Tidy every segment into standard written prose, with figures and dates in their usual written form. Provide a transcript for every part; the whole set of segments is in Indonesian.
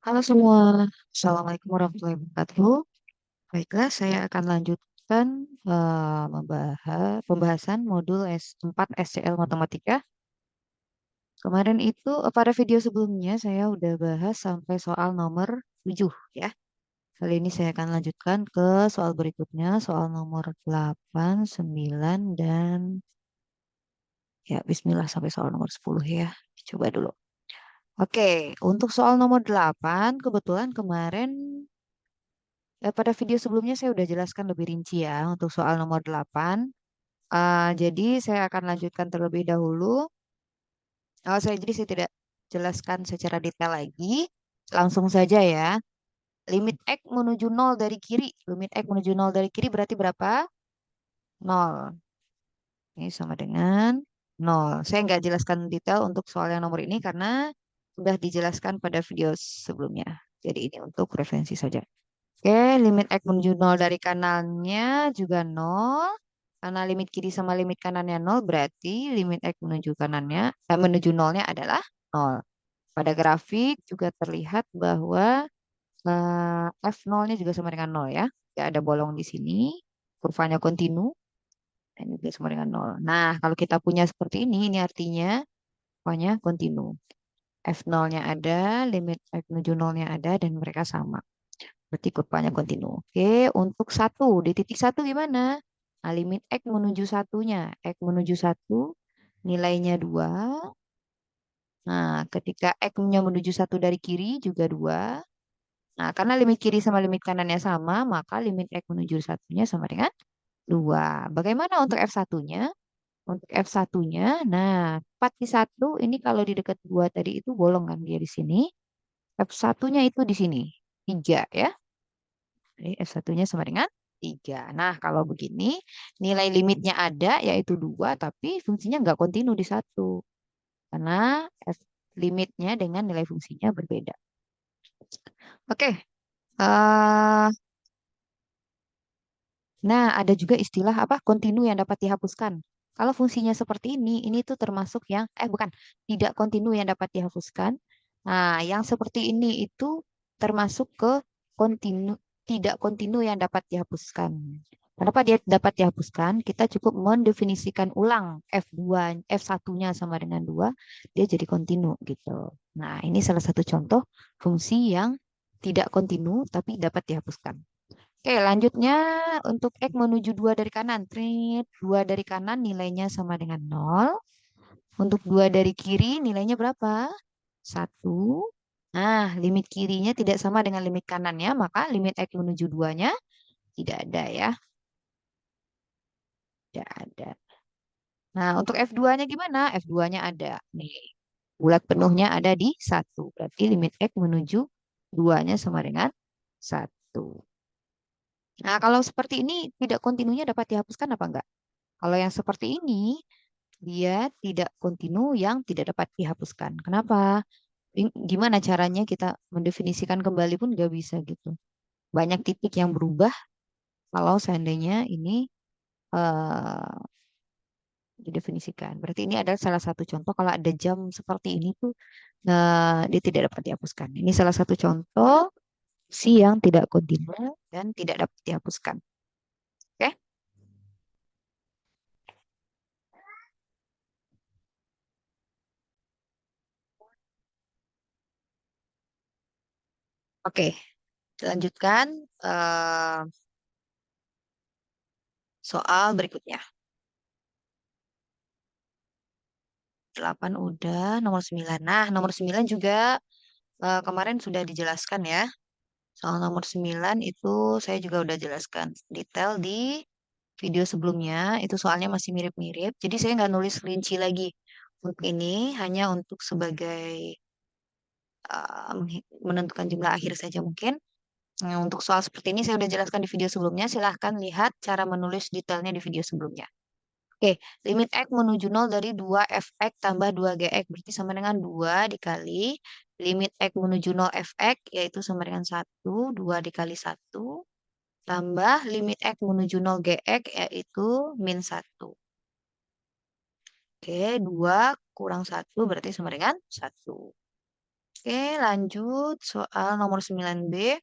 Halo semua, Assalamualaikum warahmatullahi wabarakatuh. Baiklah, saya akan lanjutkan membahas pembahasan modul S4 SCL Matematika. Kemarin itu pada video sebelumnya saya udah bahas sampai soal nomor 7 ya. Kali ini saya akan lanjutkan ke soal berikutnya, soal nomor 8, 9, dan ya bismillah sampai soal nomor 10 ya. Coba dulu. Oke, untuk soal nomor 8, kebetulan kemarin pada video sebelumnya saya udah jelaskan lebih rinci ya untuk soal nomor 8. Jadi saya akan lanjutkan terlebih dahulu. Jadi saya tidak jelaskan secara detail lagi. Langsung saja ya. Limit X menuju 0 dari kiri. Limit X menuju 0 dari kiri berarti berapa? 0. Ini sama dengan 0. Saya nggak jelaskan detail untuk soal yang nomor ini karena sudah dijelaskan pada video sebelumnya. Jadi ini untuk referensi saja. Oke, limit X menuju 0 dari kanannya juga 0. Karena limit kiri sama limit kanannya 0, berarti limit X menuju kanannya, menuju 0-nya adalah 0. Pada grafik juga terlihat bahwa F0-nya juga sama dengan 0 ya. Tidak ada bolong di sini. Kurvanya kontinu. Dan juga sama dengan 0. Nah, kalau kita punya seperti ini artinya kurvanya kontinu. F0-nya ada, limit X menuju 0-nya ada, dan mereka sama. Berarti kurvanya kontinu. Oke, untuk satu, di titik satu gimana? Nah, limit X menuju satunya. X menuju satu, nilainya 2. Nah, ketika X-nya menuju satu dari kiri juga 2. Nah, karena limit kiri sama limit kanannya sama, maka limit X menuju satunya sama dengan 2. Bagaimana untuk F1-nya? Untuk F1-nya, nah, tepat di 1, ini kalau di dekat 2 tadi itu bolong kan dia di sini. F1-nya itu di sini, 3 ya. Jadi F1-nya sama dengan 3. Nah, kalau begini, nilai limitnya ada, yaitu 2, tapi fungsinya nggak kontinu di satu. Karena limitnya dengan nilai fungsinya berbeda. Oke, eh, nah ada juga istilah apa? Kontinu yang dapat dihapuskan. Kalau fungsinya seperti ini tuh termasuk yang, bukan, tidak kontinu yang dapat dihapuskan. Nah, yang seperti ini itu termasuk ke kontinu, tidak kontinu yang dapat dihapuskan. Kenapa dia dapat dihapuskan? Kita cukup mendefinisikan ulang F2, F1-nya sama dengan 2, dia jadi kontinu gitu. Nah, ini salah satu contoh fungsi yang tidak kontinu tapi dapat dihapuskan. Oke, lanjutnya untuk X menuju 2 dari kanan. Trit, 2 dari kanan nilainya sama dengan 0. Untuk 2 dari kiri nilainya berapa? 1. Nah, limit kirinya tidak sama dengan limit kanannya, maka limit X menuju 2-nya tidak ada ya. Tidak ada. Nah, untuk F2-nya gimana? F2-nya ada. Nih, bulat penuhnya ada di 1. Berarti limit X menuju 2-nya sama dengan 1. Nah, kalau seperti ini tidak kontinunya dapat dihapuskan apa enggak? Kalau yang seperti ini, dia tidak kontinu yang tidak dapat dihapuskan. Kenapa? Gimana caranya kita mendefinisikan kembali pun nggak bisa gitu. Banyak titik yang berubah kalau seandainya ini eh, didefinisikan. Berarti ini adalah salah satu contoh kalau ada jam seperti ini tuh dia tidak dapat dihapuskan. Ini salah satu contoh si yang tidak kontinu dan tidak dapat dihapuskan. Oke? Oke, lanjutkan eh, soal berikutnya. 8 udah, nomor 9. Nah, nomor 9 juga kemarin sudah dijelaskan ya. Soal nomor 9 itu saya juga udah jelaskan detail di video sebelumnya. Itu soalnya masih mirip-mirip. Jadi saya nggak nulis rinci lagi. Untuk ini hanya untuk sebagai menentukan jumlah akhir saja mungkin. Nah, untuk soal seperti ini saya udah jelaskan di video sebelumnya. Silahkan lihat cara menulis detailnya di video sebelumnya. Oke, limit X menuju 0 dari 2 fx tambah 2 gx. Berarti sama dengan 2 dikali limit X menuju 0 fx, yaitu sama dengan 1. 2 dikali 1. Tambah limit X menuju 0 gx, yaitu min 1. Oke, 2 kurang 1 berarti sama dengan 1. Oke, lanjut soal nomor 9B.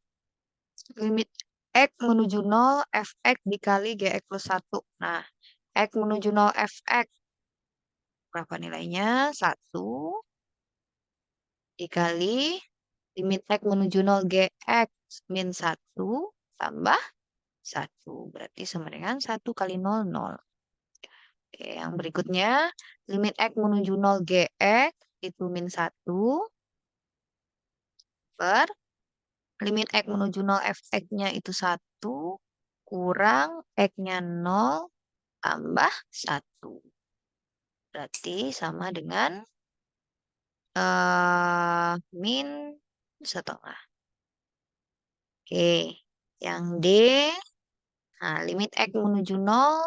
Limit X menuju 0, Fx dikali Gx plus 1. Nah, X menuju 0 Fx. Berapa nilainya? 1 dikali limit X menuju 0 Gx min 1 tambah 1. Berarti sama dengan 1 kali 0, 0. Oke, yang berikutnya, limit X menuju 0 Gx itu min 1 per limit X menuju 0 Fx-nya itu 1 kurang X-nya 0 tambah 1. Berarti sama dengan min setengah. Oke, yang D, nah, limit X menuju 0,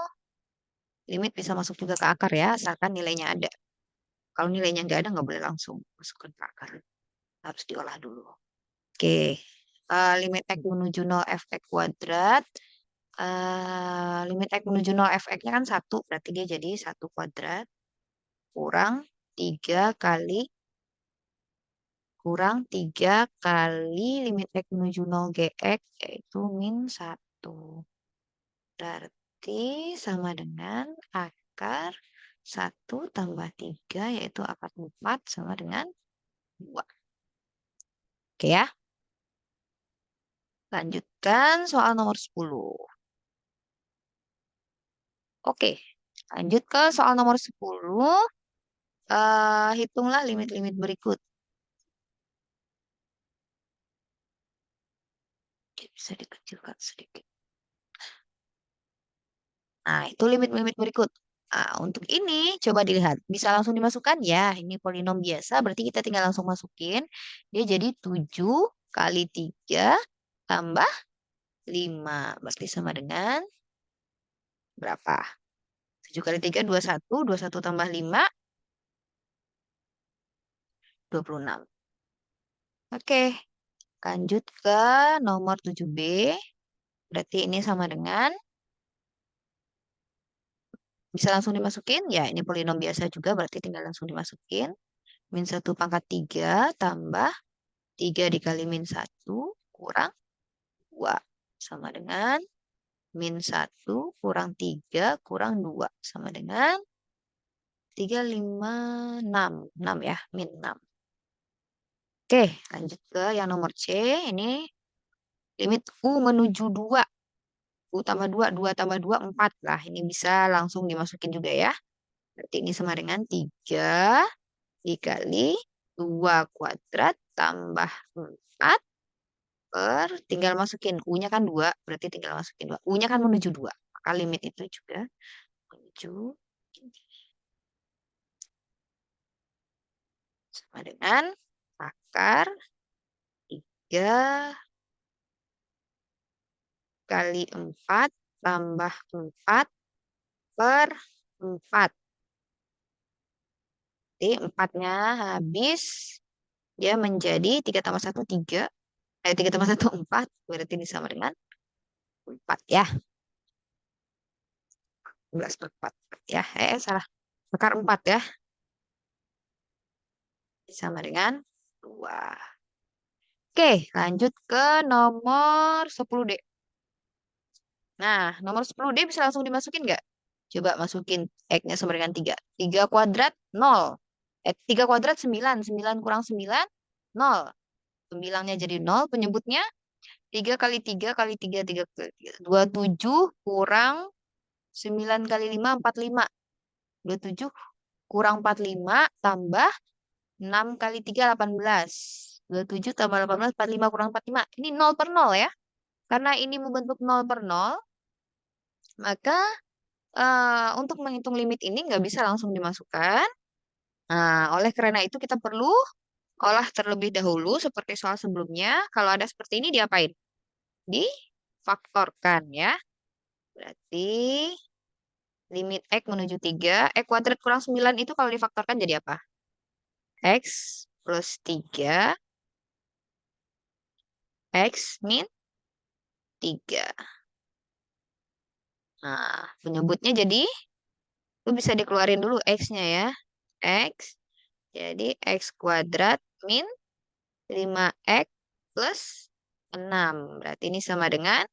limit bisa masuk juga ke akar ya, asalkan nilainya ada. Kalau nilainya nggak ada, nggak boleh langsung masukkan ke akar. Harus diolah dulu. Oke, limit X menuju 0 Fx kuadrat. Limit X menuju 0 Fx-nya kan 1, berarti dia jadi 1 kuadrat kurang 3 kali limit X menuju 0 Gx, yaitu min 1. Berarti sama dengan akar 1 tambah 3, yaitu akar 4, sama dengan 2. Oke ya, lanjutkan soal nomor 10. Oke, lanjut ke soal nomor 10. Hitunglah limit-limit berikut. Bisa dikecilkan sedikit. Nah, itu limit-limit berikut. Nah, untuk ini coba dilihat. Bisa langsung dimasukkan? Ya, ini polinom biasa. Berarti kita tinggal langsung masukin. Dia jadi 7 kali 3 tambah 5. Berarti sama dengan berapa? 7 kali 3, 21. 21 tambah 5, 26. Oke, lanjut ke nomor 7B. Berarti ini sama dengan, bisa langsung dimasukin? Ya, ini polinom biasa juga. Berarti tinggal langsung dimasukin. Min 1 pangkat 3 tambah 3 dikali min 1 kurang 2. Sama dengan min 1 kurang 3 kurang 2. Sama dengan 3, 5, 6. 6 ya, min 6. Oke, lanjut ke yang nomor C. Ini limit U menuju 2. U tambah 2, 2 tambah 2, 4. Lah, ini bisa langsung dimasukin juga ya. Berarti ini sama dengan 3 dikali 2 kuadrat tambah 4 tinggal masukin U-nya kan 2, berarti tinggal masukin 2. U-nya kan menuju 2. Maka limit itu juga menuju ini. Sama dengan akar 3 kali 4 tambah 4 per 4. Jadi 4-nya habis, dia menjadi 3 tambah 1, 3. 3 tambah 1, 4. Berarti ini sama dengan 4 ya. 11 per 4. Ya, salah. Akar 4 ya. Sama dengan 2. Oke, lanjut ke nomor 10D. Nah, nomor 10D bisa langsung dimasukin nggak? Coba masukin X-nya sama dengan 3. 3 kuadrat, 0. 3 kuadrat, 9. 9 kurang 9, 0. 9-nya jadi 0, penyebutnya 3 kali 3 kali 3, 3 kali 3. 27 kurang 9 kali 5, 45. 27 kurang 45 tambah 6 kali 3, 18. 27 tambah 18, 45 kurang 45. Ini 0 per 0 ya. Karena ini membentuk 0 per 0, maka untuk menghitung limit ini nggak bisa langsung dimasukkan. Nah, oleh karena itu kita perlu olah terlebih dahulu seperti soal sebelumnya. Kalau ada seperti ini diapain? Difaktorkan ya. Berarti limit X menuju 3. X kuadrat kurang 9 itu kalau difaktorkan jadi apa? X plus 3. X min 3. Nah, penyebutnya jadi, itu bisa dikeluarin dulu X-nya ya. X, jadi X kuadrat min 5x plus 6. Berarti ini sama dengan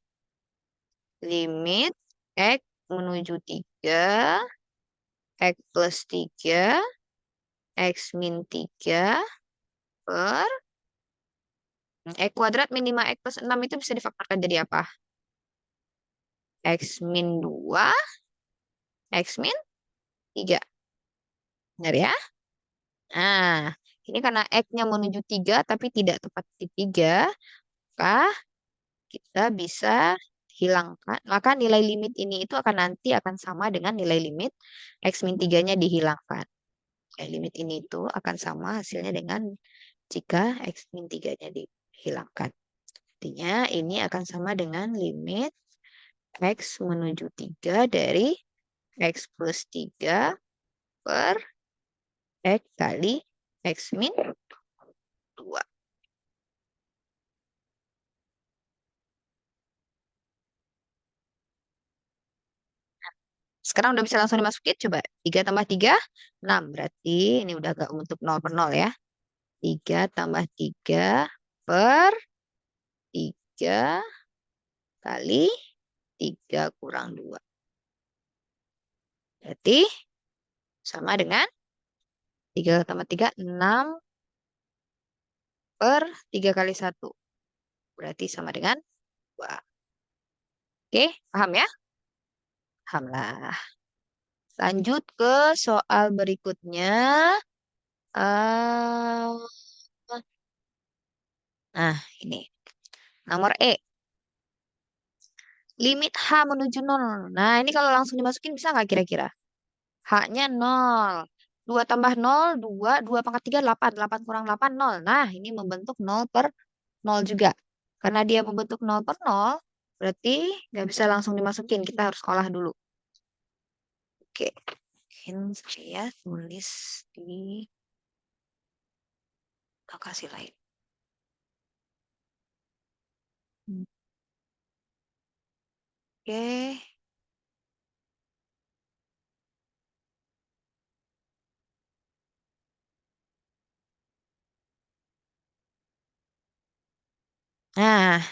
limit x menuju 3, x plus 3, x min 3 per x kuadrat min 5x plus 6 itu bisa difaktorkan jadi apa? X min 2, x min 3. Benar ya? Nah, ini karena X-nya menuju 3 tapi tidak tepat di 3, maka kita bisa hilangkan. Maka nilai limit ini itu akan sama dengan nilai limit X min 3-nya dihilangkan. Nilai limit ini itu akan sama hasilnya dengan jika X min 3-nya dihilangkan. Artinya ini akan sama dengan limit X menuju 3 dari X plus 3 per X kali X min 2. Sekarang udah bisa langsung dimasukin. Coba 3 tambah 3, 6. Berarti ini udah gak untuk 0 per 0 ya. 3 tambah 3 per 3 kali 3 kurang 2. Berarti sama dengan 3 tambah 3, 6 per 3 kali 1. Berarti sama dengan 2. Oke, paham ya? Paham lah. Lanjut ke soal berikutnya. Eh, Nah, ini. Nomor E. Limit H menuju 0. Nah, ini kalau langsung dimasukin bisa nggak kira-kira? H-nya 0. 2 tambah 0, 2. 2 pangkat 3, 8. 8 kurang 8, 0. Nah, ini membentuk 0 per 0 juga. Karena dia membentuk 0 per 0, berarti nggak bisa langsung dimasukin. Kita harus olah dulu. Oke. Mungkin saya tulis di lokasi lain. Oke. Nah,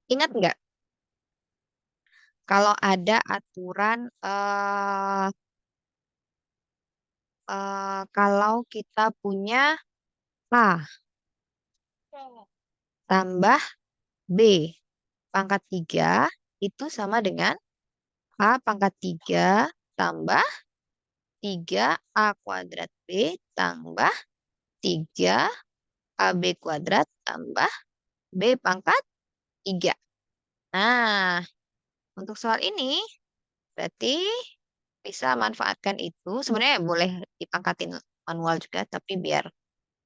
ingat nggak kalau ada aturan kalau kita punya A tambah B pangkat 3 itu sama dengan A pangkat 3 tambah 3A kuadrat B tambah 3AB kuadrat tambah B pangkat 3. Nah, untuk soal ini berarti bisa manfaatkan itu. Sebenarnya boleh dipangkatin manual juga, tapi biar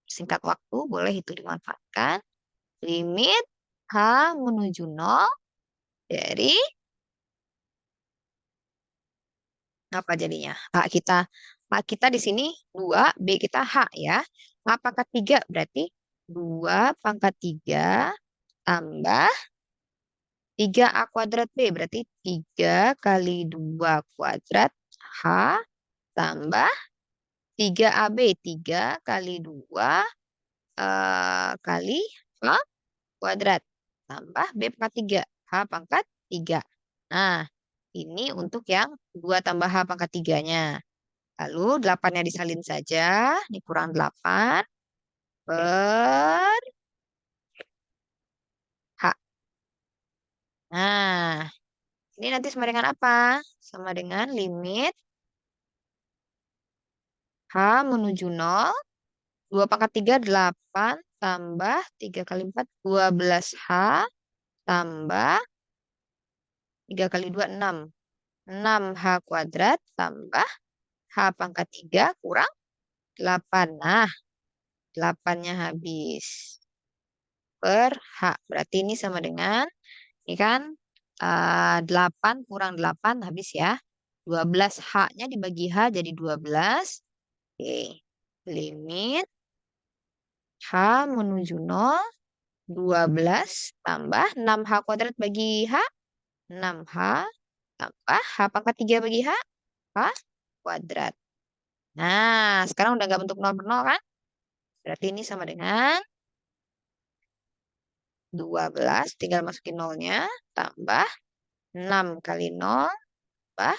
singkat waktu boleh itu dimanfaatkan. Limit H menuju 0 dari apa jadinya? A kita di sini 2, B kita H ya. A pangkat 3 berarti 2 pangkat 3 tambah 3A kuadrat B berarti 3 kali 2 kuadrat H tambah 3AB 3 kali 2 kali H kuadrat tambah B pangkat 3 H pangkat 3. Nah, ini untuk yang 2 tambah H pangkat 3-nya. Lalu 8-nya disalin saja. Ini kurang 8 per H. Nah, ini nanti sama dengan apa? Sama dengan limit H menuju 0. 2 pangkat 3, 8. Tambah 3 kali 4, 12H. Tambah 3 kali 2, 6. 6H kuadrat tambah H pangkat 3 kurang 8. Nah, 8-nya habis per H. Berarti ini sama dengan, ini kan 8 kurang 8 habis ya. 12 H-nya dibagi H jadi 12. Oke. Limit H menuju 0. 12 tambah 6H kuadrat bagi H. 6H tambah H pangkat 3 bagi H. H kuadrat. Nah, sekarang udah nggak bentuk 0 per 0 kan? Berarti ini sama dengan 12, tinggal masukin nolnya, tambah 6 kali nol, tambah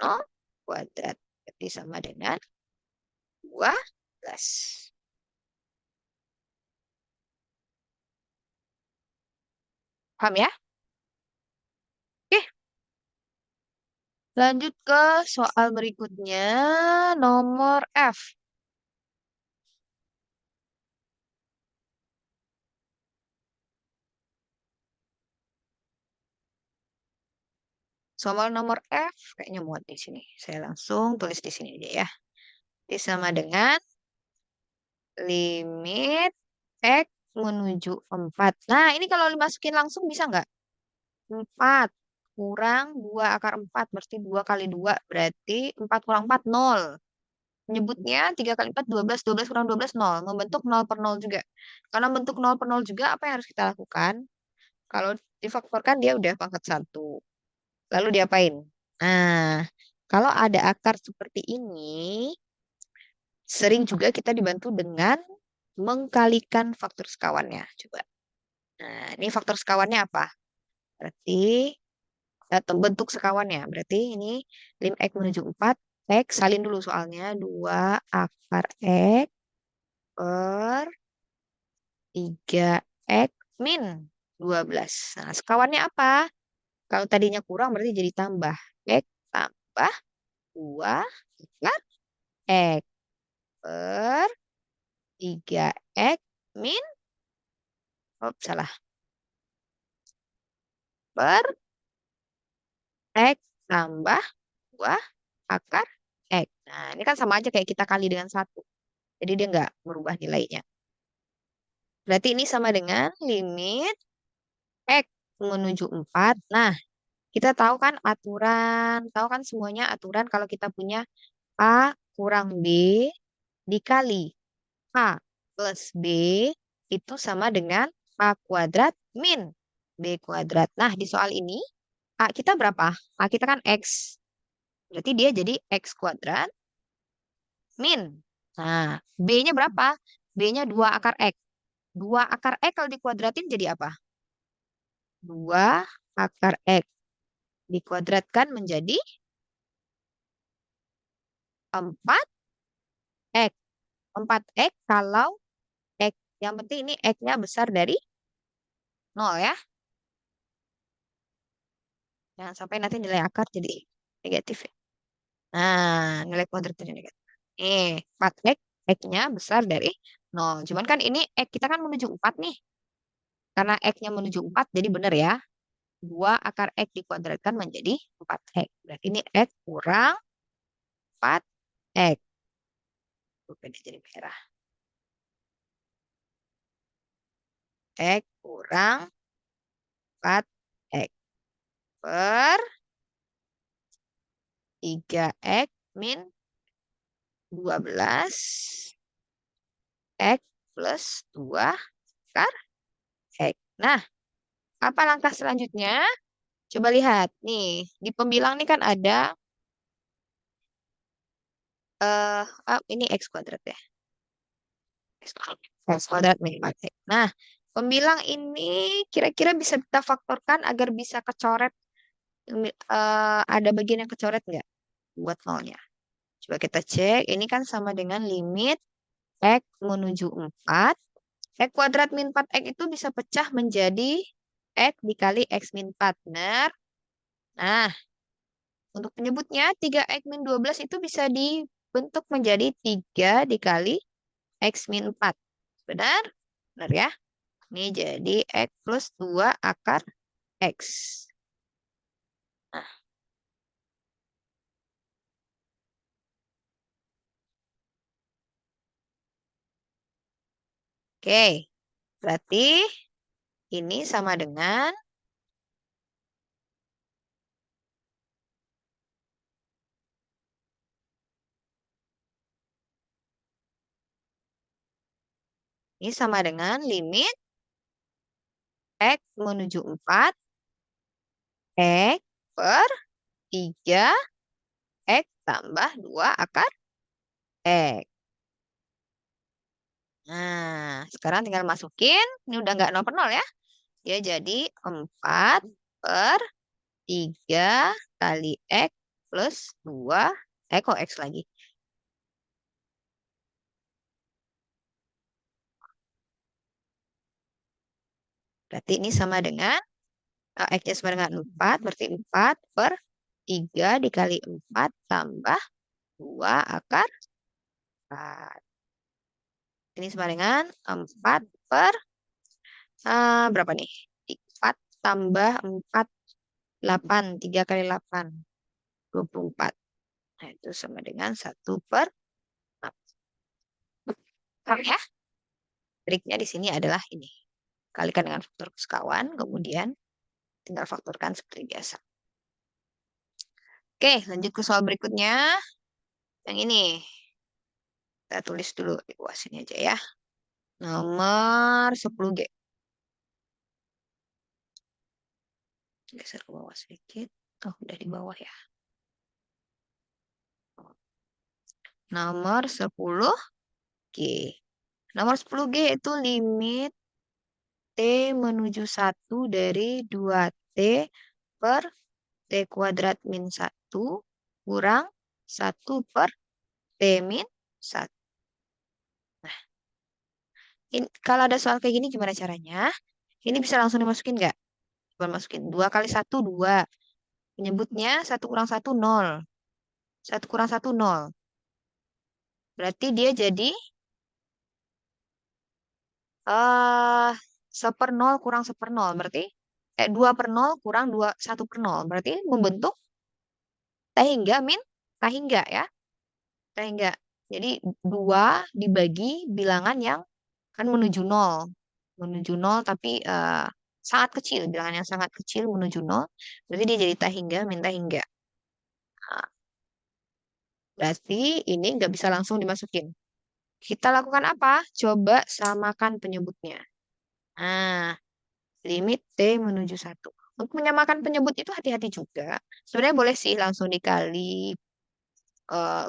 nol kuadrat. Jadi sama dengan 12. Paham ya? Oke, lanjut ke soal berikutnya, nomor F. Soal nomor F, kayaknya muat di sini. Saya langsung tulis di sini aja ya. Ini sama dengan limit X menuju 4. Nah, ini kalau dimasukin langsung bisa nggak? 4 kurang 2 akar 4 berarti 2 kali 2 berarti 4 kurang 4 nol. Menyebutnya 3 kali 4 12, 12 kurang 12 nol. Membentuk 0 per 0 juga. Karena bentuk 0 per 0 juga apa yang harus kita lakukan? Kalau difaktorkan dia udah pangkat 1. Lalu diapain? Nah, kalau ada akar seperti ini, sering juga kita dibantu dengan mengkalikan faktor sekawannya. Coba. Nah, ini faktor sekawannya apa? Berarti atau bentuk sekawannya. Berarti ini lim X menuju 4. X, salin dulu soalnya. 2 akar X per 3X min 12. Nah, sekawannya apa? Kalau tadinya kurang berarti jadi tambah. X tambah 2 akar X per 3X min, oh salah, per X tambah 2 akar X. Nah, ini kan sama aja kayak kita kali dengan 1. Jadi dia nggak merubah nilainya. Berarti ini sama dengan limit X menuju 4. Nah, kita tahu kan aturan, tahu kan semuanya aturan kalau kita punya A kurang B dikali A plus B itu sama dengan A kuadrat min B kuadrat. Nah, di soal ini A kita berapa? A kita kan X. Berarti dia jadi X kuadrat min. Nah, B-nya berapa? B-nya 2 akar X. 2 akar X kalau dikuadratin jadi apa? 2 akar X dikuadratkan menjadi 4X. 4X kalau X. Yang penting ini X-nya besar dari 0 ya. Jangan sampai nanti nilai akar jadi negatif ya. Nah, nilai kuadrat jadi negatif. 4X, X-nya besar dari 0. Cuman kan ini X kita kan menuju 4 nih. Karena X-nya menuju 4, jadi benar ya. 2 akar X dikuadratkan menjadi 4X. Berarti ini X kurang 4X. Bukan jadi merah. X kurang 4X per 3X min 12 X plus 2 akar X. Nah, apa langkah selanjutnya? Coba lihat. Nih, di pembilang nih kan ada ini X kuadrat ya. X kuadrat min 4X. Nah, pembilang ini kira-kira bisa kita faktorkan agar bisa kecoret. Ada bagian yang kecoret nggak buat nolnya? Coba kita cek. Ini kan sama dengan limit X menuju 4. X kuadrat min 4X itu bisa pecah menjadi X dikali X min 4. Benar? Nah, untuk penyebutnya 3X min 12 itu bisa dibentuk menjadi 3 dikali X min 4. Benar? Benar ya? Ini jadi X plus 2 akar X. Nah, oke. Berarti ini sama dengan limit X menuju 4 X per 3 X tambah 2 akar X. Nah, sekarang tinggal masukin. Ini udah nggak 0 per 0 ya. Dia jadi 4 per 3 kali X plus 2. Kok X lagi? Berarti ini sama dengan, X-nya sama dengan 4. Berarti 4 per 3 dikali 4 tambah 2 akar 4. Ini sama dengan 4 per, berapa nih? 4 tambah 4, 8. 3 kali 8, 24. Nah, itu sama dengan 1/6. Paham ya? Triknya di sini adalah ini. Kalikan dengan faktor sekawan, kemudian tinggal faktorkan seperti biasa. Oke, lanjut ke soal berikutnya. Yang ini. Kita tulis dulu di bawah sini aja ya. Nomor 10G. Geser ke bawah sedikit. Oh, udah di bawah ya. Nomor 10G. Nomor 10G itu limit T menuju 1 dari 2T per T kuadrat min 1 kurang 1 per T min 1. Nah, kalau ada soal kayak gini gimana caranya? Ini bisa langsung dimasukin nggak? Coba masukin. 2 kali 1, 2. Menyebutnya 1 kurang 1, 0. 1 kurang 1, 0. Berarti dia jadi eh 1/0 kurang 1/0. Berarti 2/0 kurang 1/0. Berarti membentuk tahingga min tahingga ya. Tahingga. Jadi 2 dibagi bilangan yang kan menuju 0. Menuju 0 tapi sangat kecil. Bilangan yang sangat kecil menuju 0. Berarti dia jadi tahingga min tahingga. Nah, berarti ini nggak bisa langsung dimasukin. Kita lakukan apa? Coba samakan penyebutnya. Nah, limit T menuju 1. Untuk menyamakan penyebut itu hati-hati juga. Sebenarnya boleh sih langsung dikali,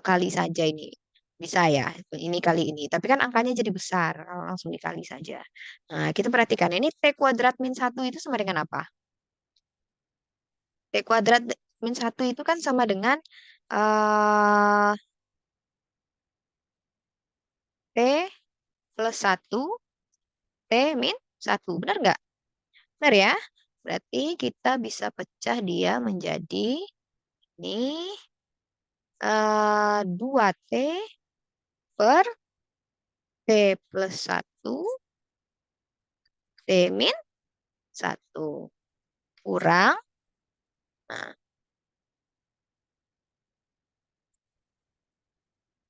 kali saja ini. Bisa ya, ini kali ini. Tapi kan angkanya jadi besar kalau langsung dikali saja. Nah, kita perhatikan. Ini T kuadrat min 1 itu sama dengan apa? T kuadrat min 1 itu kan sama dengan eh T plus 1, T min 1. Benar nggak? Benar ya? Berarti kita bisa pecah dia menjadi ini 2T per T plus 1, T min 1. Kurang, nah,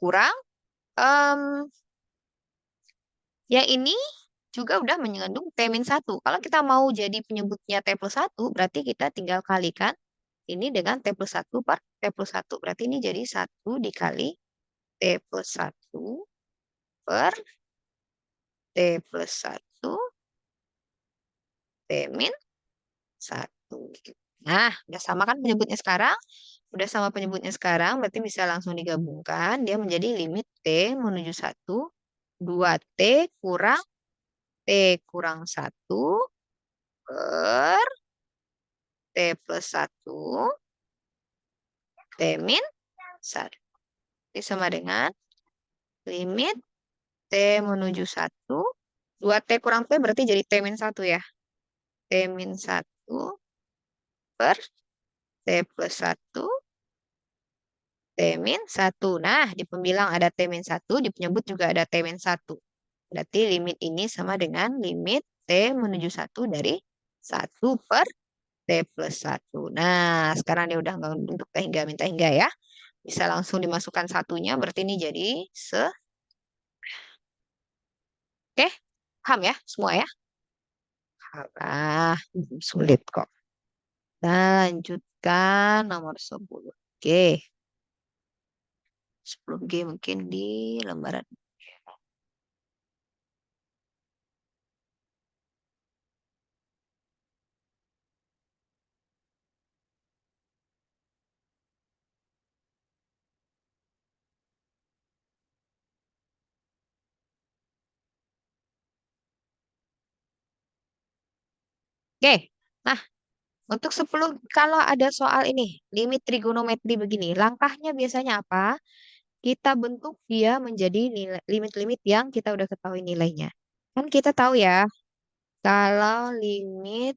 kurang, em, ya ini juga udah mengandung T min 1. Kalau kita mau jadi penyebutnya T plus 1, berarti kita tinggal kalikan ini dengan T plus 1 per T plus 1. Berarti ini jadi 1 dikali T plus 1 per T plus 1, T min 1. Nah, udah sama kan penyebutnya sekarang? Udah sama penyebutnya sekarang, berarti bisa langsung digabungkan. Dia menjadi limit T menuju 1, 2T kurang T kurang 1 per T plus 1, T min 1. Ini sama dengan limit T menuju 1, 2T kurang T berarti jadi T min 1 ya. T min 1 per T plus 1, T min 1. Nah, di pembilang ada T min 1, di penyebut juga ada T min 1. Berarti limit ini sama dengan limit T menuju 1 dari 1 per T plus 1. Nah, sekarang dia udah nggak bentuk T hingga min T hingga ya. Bisa langsung dimasukkan satunya, berarti ini jadi Oke, paham ya semua ya? Ah, sulit kok. Kita lanjutkan nomor 10. Oke, 10G mungkin di lembaran. Oke. Nah, untuk 10 kalau ada soal ini, limit trigonometri begini, langkahnya biasanya apa? Kita bentuk dia menjadi limit-limit yang kita udah ketahui nilainya. Kan kita tahu ya, kalau limit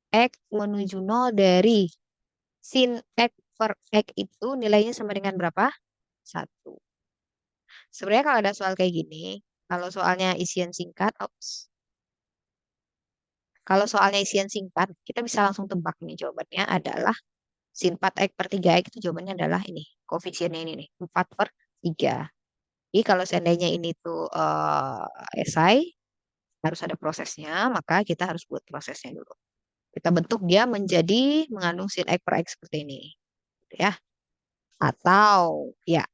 X menuju 0 dari sin X per X itu nilainya sama dengan berapa? 1. Sebenarnya kalau ada soal kayak gini, kalau soalnya isian singkat, kalau soalnya isian singkat, kita bisa langsung tebak nih jawabannya adalah sin 4x per 3x itu jawabannya adalah ini. Koefisiennya ini nih, 4 per 3. Jadi kalau seandainya ini tuh esai, harus ada prosesnya, maka kita harus buat prosesnya dulu. Kita bentuk dia menjadi mengandung sin x per x seperti ini. Gitu ya. Atau ya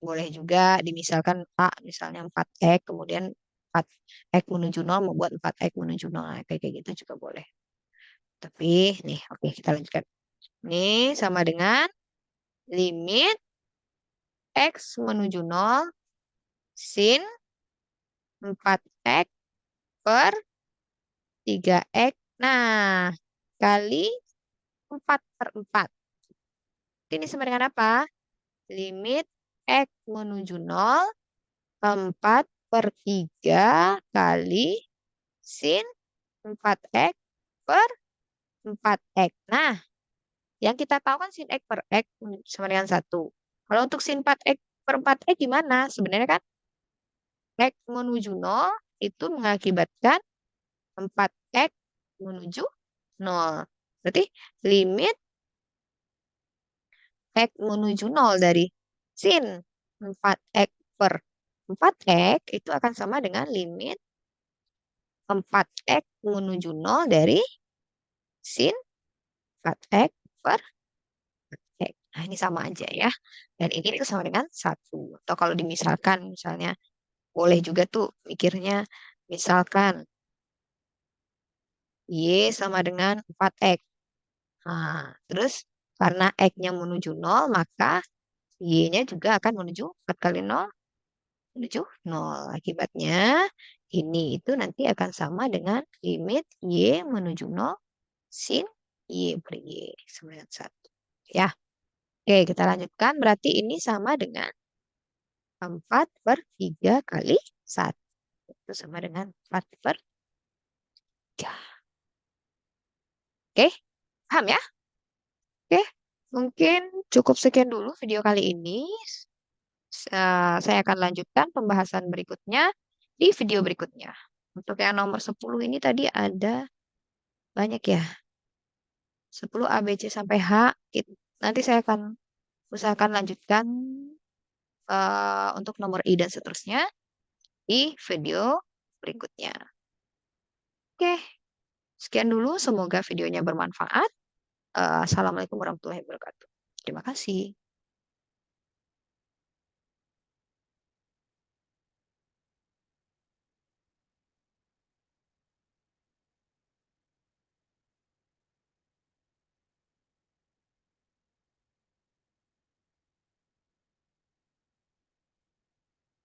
boleh juga dimisalkan A misalnya 4x, kemudian 4x menuju 0 membuat 4x menuju 0. Nah, kayak gitu juga boleh. Tapi nih, oke kita lanjutkan. Ini sama dengan limit X menuju 0 sin 4X per 3X. Nah, kali 4 per 4. Ini sama dengan apa? Limit X menuju 0, 4 per 3 kali sin 4X per 4X. Nah, yang kita tahu kan sin X per X sama dengan 1. Kalau untuk sin 4X per 4X gimana? Sebenarnya kan X menuju 0 itu mengakibatkan 4X menuju 0. Berarti limit X menuju 0 dari sin 4X per 4X itu akan sama dengan limit 4X menuju 0 dari sin 4X per X. Nah, ini sama aja ya. Dan ini tuh sama dengan 1. Atau kalau dimisalkan, misalnya, boleh juga tuh mikirnya, misalkan, Y sama dengan 4X. Nah, terus karena X-nya menuju 0, maka Y-nya juga akan menuju 4 kali 0, menuju 0. Akibatnya, ini itu nanti akan sama dengan limit Y menuju 0 sin Y per Y. Sama dengan 1. Ya. Oke, kita lanjutkan. Berarti ini sama dengan 4 per 3 kali 1. Itu sama dengan 4 per 3. Oke, paham ya? Oke, mungkin cukup sekian dulu video kali ini. Saya akan lanjutkan pembahasan berikutnya di video berikutnya. Untuk yang nomor 10 ini tadi ada banyak ya. 10 A, B, C sampai H. Nanti saya akan usahakan lanjutkan untuk nomor I dan seterusnya di video berikutnya. Oke, sekian dulu. Semoga videonya bermanfaat. Assalamualaikum warahmatullahi wabarakatuh. Terima kasih.